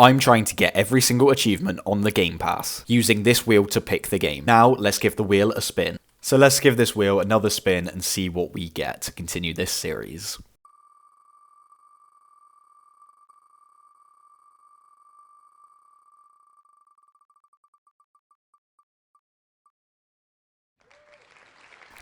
I'm trying to get every single achievement on the Game Pass, using this wheel to pick the game. Now, let's give the wheel a spin. So let's give this wheel another spin and see what we get to continue this series.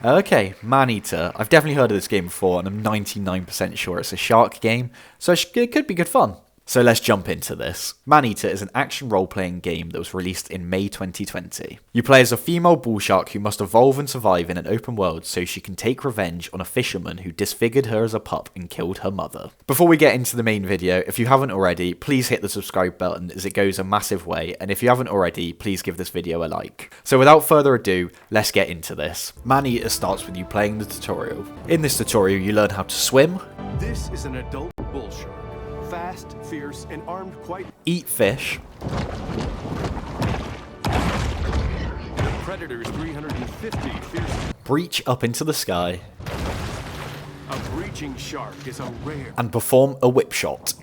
Okay, Maneater. I've definitely heard of this game before, and I'm 99% sure it's a shark game, so it could be good fun. So let's jump into this. Maneater is an action role-playing game that was released in May 2020. You play as a female bull shark who must evolve and survive in an open world so she can take revenge on a fisherman who disfigured her as a pup and killed her mother. Before we get into the main video, if you haven't already, please hit the subscribe button as it goes a massive way, and if you haven't already, please give this video a like. So without further ado, let's get into this. Maneater starts with you playing the tutorial. In this tutorial, you learn how to swim. This is an adult bull shark. Fast, fierce, and armed quite. Eat fish. The predator's 350 fierce. Breach up into the sky. A breaching shark is a rare. And perform a whip shot.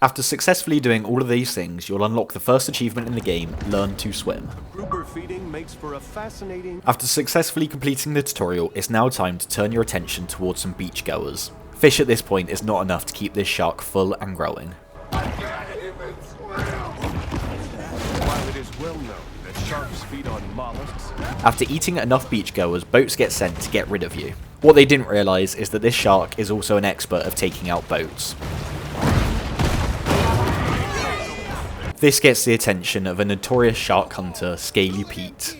After successfully doing all of these things, you'll unlock the first achievement in the game, Learn to Swim. Grouper feeding makes for a fascinating. After successfully completing the tutorial, it's now time to turn your attention towards some beachgoers. Fish at this point is not enough to keep this shark full and growing. While it is well known that sharks feed on mollusks. After eating enough beachgoers, boats get sent to get rid of you. What they didn't realise is that this shark is also an expert of taking out boats. This gets the attention of a notorious shark hunter, Scaly Pete.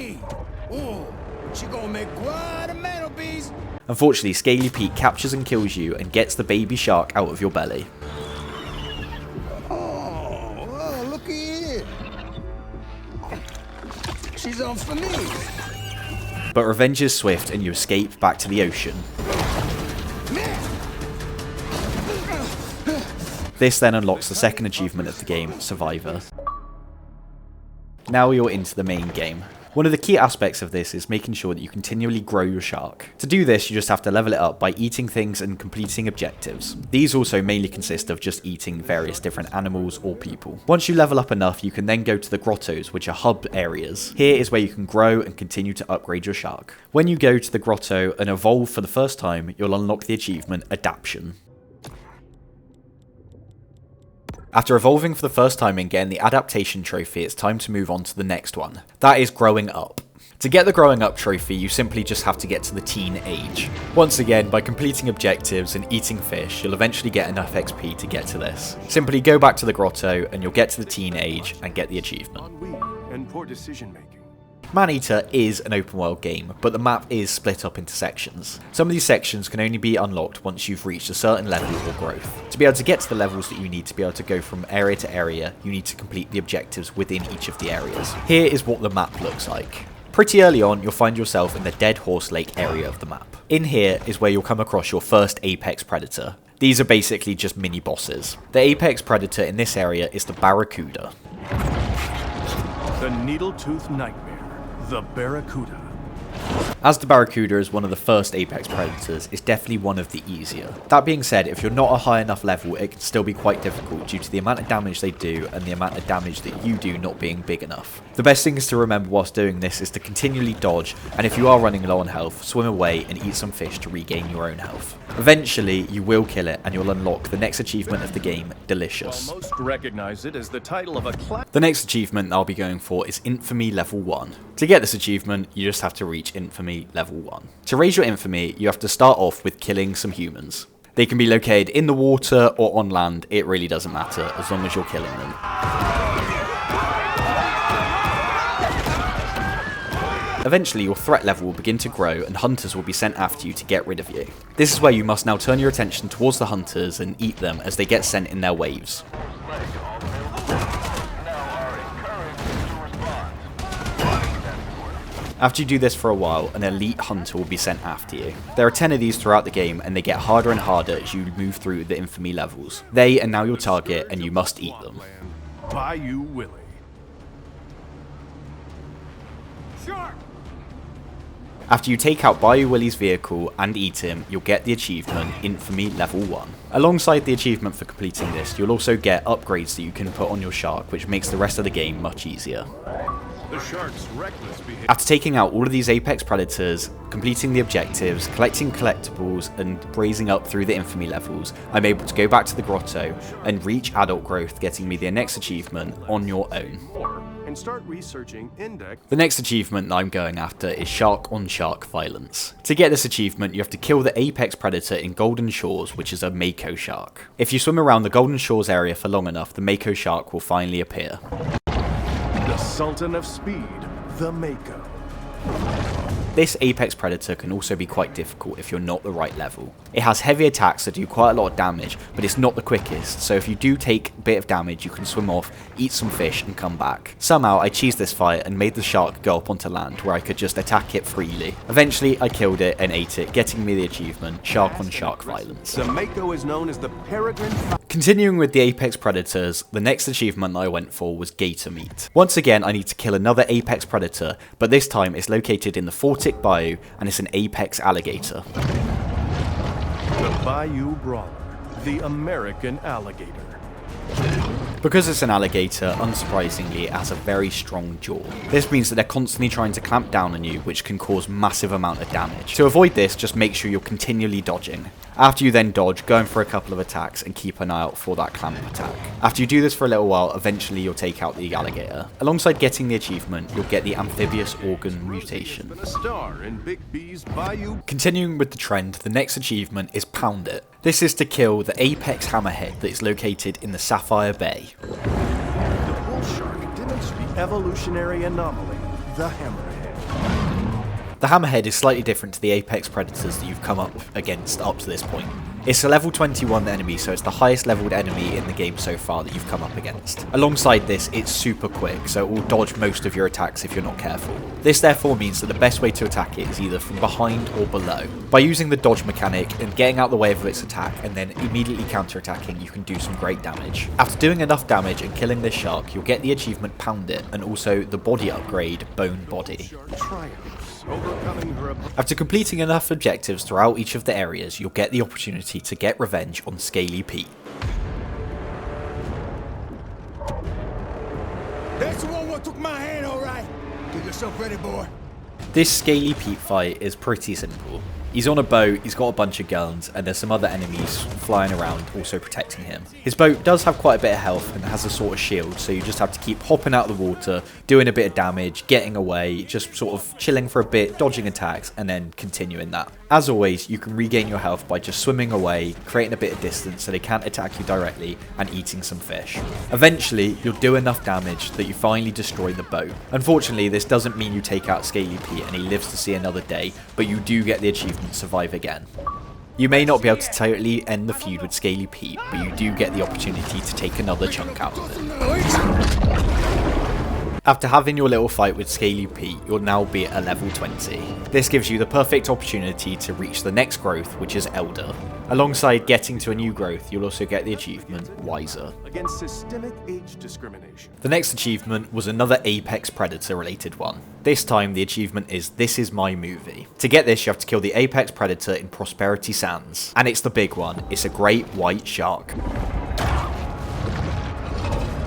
Unfortunately, Scaly Pete captures and kills you and gets the baby shark out of your belly. Oh, look at it. She's on for me. But revenge is swift and you escape back to the ocean. This then unlocks the second achievement of the game, Survivor. Now you're into the main game. One of the key aspects of this is making sure that you continually grow your shark. To do this, you just have to level it up by eating things and completing objectives. These also mainly consist of just eating various different animals or people. Once you level up enough, you can then go to the grottos, which are hub areas. Here is where you can grow and continue to upgrade your shark. When you go to the grotto and evolve for the first time, you'll unlock the achievement Adaption. After evolving for the first time and getting the adaptation trophy, it's time to move on to the next one. That is growing up. To get the growing up trophy, you simply just have to get to the teen age. Once again, by completing objectives and eating fish, you'll eventually get enough XP to get to this. Simply go back to the grotto and you'll get to the teen age and get the achievement. Ennui and poor decision making. Maneater is an open world game, but the map is split up into sections. Some of these sections can only be unlocked once you've reached a certain level or growth. To be able to get to the levels that you need to be able to go from area to area, you need to complete the objectives within each of the areas. Here is what the map looks like. Pretty early on, you'll find yourself in the Dead Horse Lake area of the map. In here is where you'll come across your first apex predator. These are basically just mini bosses. The apex predator in this area is the Barracuda. The needle-toothed nightmare. The Barracuda. As the Barracuda is one of the first apex predators, it's definitely one of the easier. That being said, if you're not a high enough level, it can still be quite difficult due to the amount of damage they do and the amount of damage that you do not being big enough. The best thing is to remember whilst doing this is to continually dodge, and if you are running low on health, swim away and eat some fish to regain your own health. Eventually, you will kill it and you'll unlock the next achievement of the game, Delicious. Most recognize it as the title of a class. The next achievement I'll be going for is Infamy Level 1. To get this achievement, you just have to reach Infamy Level 1. To raise your Infamy, you have to start off with killing some humans. They can be located in the water or on land, it really doesn't matter as long as you're killing them. Eventually your threat level will begin to grow and hunters will be sent after you to get rid of you. This is where you must now turn your attention towards the hunters and eat them as they get sent in their waves. After you do this for a while, an elite hunter will be sent after you. There are 10 of these throughout the game and they get harder and harder as you move through the infamy levels. They are now your target and you must eat them. Bayou Willie. Shark! After you take out Bayou Willie's vehicle and eat him, you'll get the achievement Infamy Level 1. Alongside the achievement for completing this, you'll also get upgrades that you can put on your shark, which makes the rest of the game much easier. The shark's reckless behavior. After taking out all of these apex predators, completing the objectives, collecting collectibles, and raising up through the infamy levels, I'm able to go back to the grotto and reach adult growth, getting me the next achievement, On Your Own. And start researching index. The next achievement that I'm going after is Shark on Shark Violence. To get this achievement, you have to kill the apex predator in Golden Shores, which is a mako shark. If you swim around the Golden Shores area for long enough, the mako shark will finally appear. The Sultan of Speed, the Mako. This apex predator can also be quite difficult if you're not the right level. It has heavy attacks that do quite a lot of damage, but it's not the quickest, so if you do take a bit of damage, you can swim off, eat some fish, and come back. Somehow I cheesed this fight and made the shark go up onto land where I could just attack it freely. Eventually I killed it and ate it, getting me the achievement Shark on Shark Violence. The Mako is known as the Peregrine. Continuing with the apex predators, the next achievement that I went for was Gator Meat. Once again I need to kill another apex predator, but this time it's located in the Fortic Bayou and it's an apex alligator. The Bayou Brawler, the American alligator. Because it's an alligator, unsurprisingly, it has a very strong jaw. This means that they're constantly trying to clamp down on you, which can cause massive amount of damage. To avoid this, just make sure you're continually dodging. After you then dodge, go in for a couple of attacks and keep an eye out for that clamp attack. After you do this for a little while, eventually you'll take out the alligator. Alongside getting the achievement, you'll get the amphibious organ mutation. A star in Big B's Bayou. Continuing with the trend, the next achievement is Pound It. This is to kill the apex hammerhead that is located in the Sapphire Bay. The bull shark demonstrates the evolutionary anomaly, the hammerhead. The hammerhead is slightly different to the apex predators that you've come up against up to this point. It's a level 21 enemy, so it's the highest leveled enemy in the game so far that you've come up against. Alongside this, it's super quick, so it will dodge most of your attacks if you're not careful. This therefore means that the best way to attack it is either from behind or below. By using the dodge mechanic and getting out the way of its attack and then immediately counter-attacking, you can do some great damage. After doing enough damage and killing this shark, you'll get the achievement Pound It and also the body upgrade Bone Body. After completing enough objectives throughout each of the areas, you'll get the opportunity to get revenge on Scaly Pete. That's the one what took my hand, all right. Get yourself ready, boy. This Scaly Pete fight is pretty simple. He's on a boat, he's got a bunch of guns, and there's some other enemies flying around also protecting him. His boat does have quite a bit of health and has a sort of shield, so you just have to keep hopping out of the water, doing a bit of damage, getting away, just sort of chilling for a bit, dodging attacks, and then continuing that. As always, you can regain your health by just swimming away, creating a bit of distance so they can't attack you directly, and eating some fish. Eventually, you'll do enough damage that you finally destroy the boat. Unfortunately, this doesn't mean you take out Scaly Pete and he lives to see another day, but you do get the achievement Survive Again. You may not be able to totally end the feud with Scaly Pete, but you do get the opportunity to take another chunk out of it. After having your little fight with Scaly Pete, you'll now be at a level 20. This gives you the perfect opportunity to reach the next growth, which is Elder. Alongside getting to a new growth, you'll also get the achievement Wiser. Against systemic age discrimination. The next achievement was another Apex Predator related one. This time the achievement is This Is My Movie. To get this, you have to kill the Apex Predator in Prosperity Sands. And it's the big one, it's a great white shark.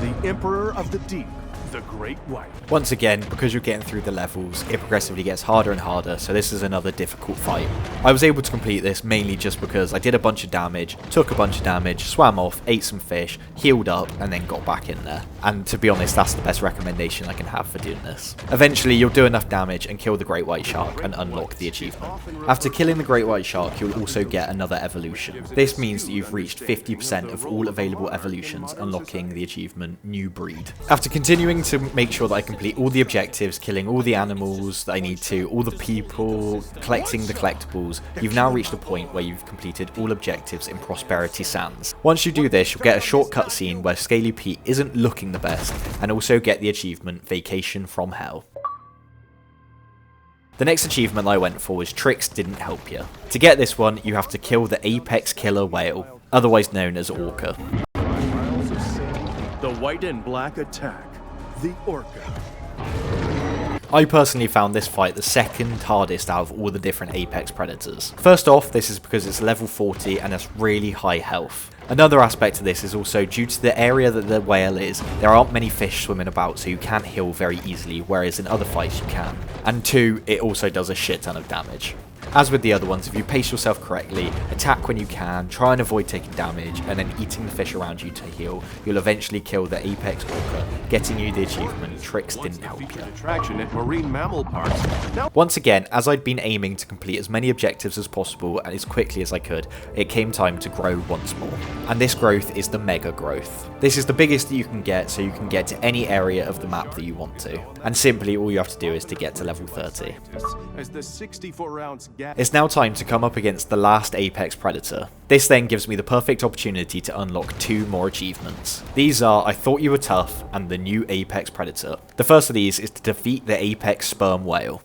The Emperor of the Deep. The Great White. Once again, because you're getting through the levels, it progressively gets harder and harder, so this is another difficult fight. I was able to complete this mainly just because I did a bunch of damage, took a bunch of damage, swam off, ate some fish, healed up, and then got back in there. And to be honest, that's the best recommendation I can have for doing this. Eventually, you'll do enough damage and kill the Great White Shark and unlock the achievement. After killing the Great White Shark, you'll also get another evolution. This means that you've reached 50% of all available evolutions, unlocking the achievement New Breed. After continuing to make sure that I complete all the objectives, killing all the animals that I need to, all the people, collecting the collectibles, you've now reached a point where you've completed all objectives in Prosperity Sands. Once you do this, you'll get a short cutscene where Scaly Pete isn't looking the best, and also get the achievement Vacation from Hell. The next achievement I went for was Tricks Didn't Help You. To get this one, you have to kill the Apex Killer Whale, otherwise known as Orca. The White and Black Attack. The Orca. I personally found this fight the second hardest out of all the different apex predators. First off, this is because it's level 40 and has really high health. Another aspect of this is also due to the area that the whale is, there aren't many fish swimming about, so you can't heal very easily, whereas in other fights you can. And 2, it also does a shit ton of damage. As with the other ones, if you pace yourself correctly, attack when you can, try and avoid taking damage, and then eating the fish around you to heal, you'll eventually kill the apex orca, getting you the achievement Tricks Didn't Help You. Attraction at marine mammal parks. Now Once again, as I'd been aiming to complete as many objectives as possible and as quickly as I could, it came time to grow once more. And this growth is the Mega Growth. This is the biggest that you can get, so you can get to any area of the map that you want to. And simply all you have to do is to get to level 30. as the 64-ounce gas. It's now time to come up against the last apex predator. This then gives me the perfect opportunity to unlock 2 more achievements. These are I Thought You Were Tough and the new apex predator. The first of these is to defeat the apex sperm whale.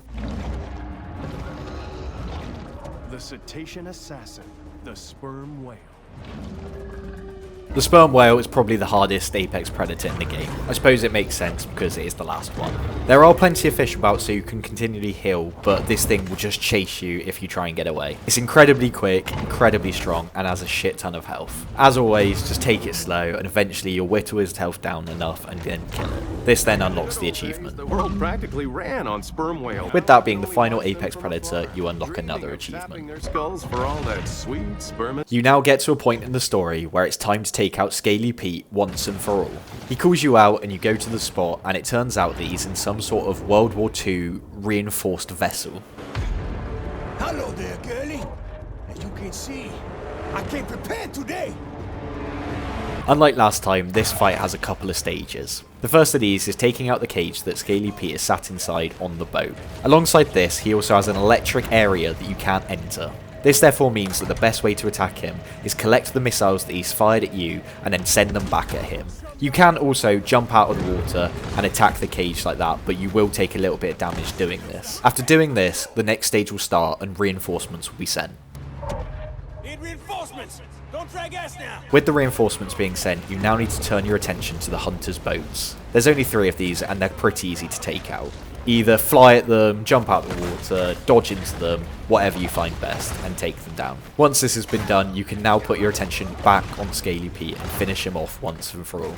The cetacean assassin, the sperm whale. The sperm whale is probably the hardest apex predator in the game. I suppose it makes sense because it is the last one. There are plenty of fish about so you can continually heal, but this thing will just chase you if you try and get away. It's incredibly quick, incredibly strong, and has a shit ton of health. As always, just take it slow and eventually you'll whittle his health down enough and then kill it. This then unlocks the achievement. The world practically ran on sperm whale. With that being the final apex predator, you unlock another Tapping achievement. their skulls for all that sweet sperm. You now get to a point in the story where it's time to take out Scaly Pete once and for all. He calls you out and you go to the spot, and it turns out that he's in some sort of World War II reinforced vessel. Hello there, girlie. As you can see, I came prepared today. Unlike last time, this fight has a couple of stages. The first of these is taking out the cage that Scaly Pete is sat inside on the boat. Alongside this, he also has an electric area that you can't enter. This therefore means that the best way to attack him is collect the missiles that he's fired at you and then send them back at him. You can also jump out of the water and attack the cage like that, but you will take a little bit of damage doing this. After doing this, the next stage will start and reinforcements will be sent. Need reinforcements. Don't drag ass now. With the reinforcements being sent, you now need to turn your attention to the hunter's boats. There's only 3 of these and they're pretty easy to take out. Either fly at them, jump out the water, dodge into them, whatever you find best, and take them down. Once this has been done, you can now put your attention back on Scaly Pete and finish him off once and for all.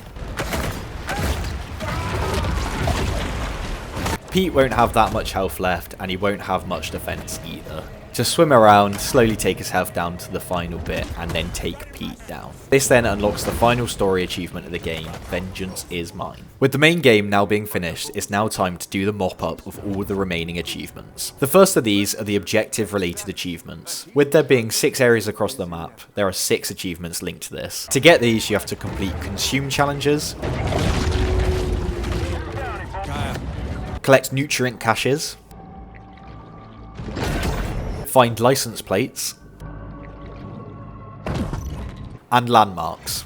Pete won't have that much health left, and he won't have much defense either. Just swim around, slowly take his health down to the final bit, and then take Pete down. This then unlocks the final story achievement of the game, Vengeance is Mine. With the main game now being finished, it's now time to do the mop-up of all the remaining achievements. The first of these are the objective-related achievements. With there being 6 areas across the map, there are 6 achievements linked to this. To get these, you have to complete consume challenges, collect nutrient caches, find license plates, and landmarks.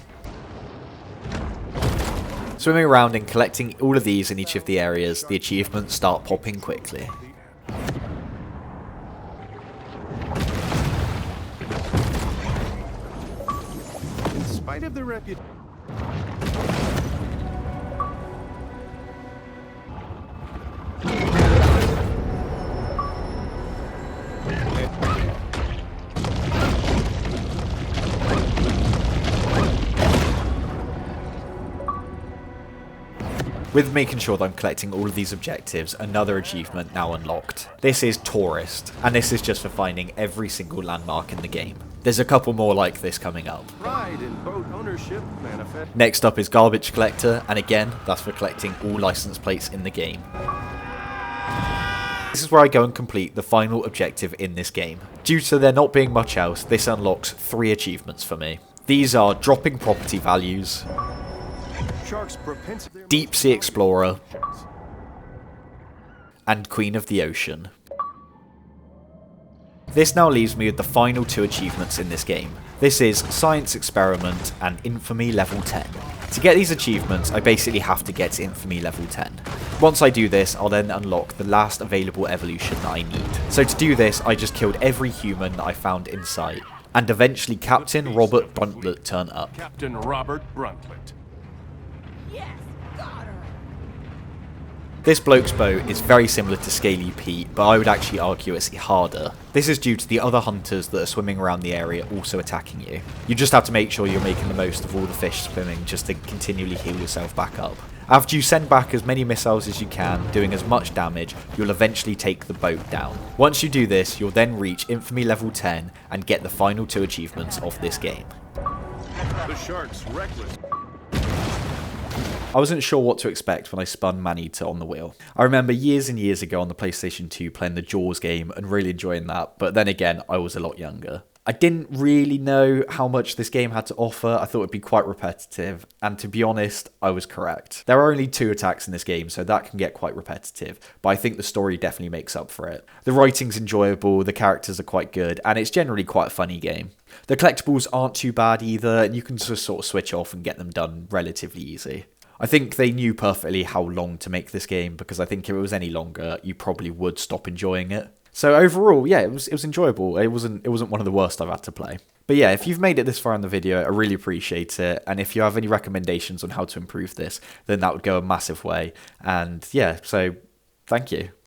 Swimming around and collecting all of these in each of the areas, the achievements start popping quickly. In spite of the reputation. With making sure that I'm collecting all of these objectives, another achievement now unlocked. This is Tourist, and this is just for finding every single landmark in the game. There's a couple more like this coming up. Pride in boat ownership manifest. Next up is Garbage Collector, and again, that's for collecting all license plates in the game. This is where I go and complete the final objective in this game. Due to there not being much else, this unlocks 3 achievements for me. These are Dropping Property Values, Sharks' propensity. Deep Sea Explorer, and Queen of the Ocean. This now leaves me with the final 2 achievements in this game. This is Science Experiment and Infamy Level 10. To get these achievements, I basically have to get to Infamy Level 10. Once I do this, I'll then unlock the last available evolution that I need. So to do this, I just killed every human that I found in sight, and eventually Captain Robert Bruntlet turned up. Captain Robert Bruntlet. Yes, got her. This bloke's boat is very similar to Scaly Pete, but I would actually argue it's harder. This is due to the other hunters that are swimming around the area also attacking you. You just have to make sure you're making the most of all the fish swimming just to continually heal yourself back up. After you send back as many missiles as you can, doing as much damage, you'll eventually take the boat down. Once you do this, you'll then reach Infamy level 10 and get the final 2 achievements of this game. The shark's reckless. I wasn't sure what to expect when I spun Maneater on the wheel. I remember years and years ago on the PlayStation 2 playing the Jaws game and really enjoying that, but then again, I was a lot younger. I didn't really know how much this game had to offer. I thought it'd be quite repetitive, and to be honest, I was correct. There are only 2 attacks in this game, so that can get quite repetitive, but I think the story definitely makes up for it. The writing's enjoyable, the characters are quite good, and it's generally quite a funny game. The collectibles aren't too bad either, and you can just sort of switch off and get them done relatively easy. I think they knew perfectly how long to make this game, because I think if it was any longer, you probably would stop enjoying it. So overall, yeah, it was enjoyable. It wasn't one of the worst I've had to play. But yeah, if you've made it this far in the video, I really appreciate it. And if you have any recommendations on how to improve this, then that would go a massive way. And yeah, so thank you.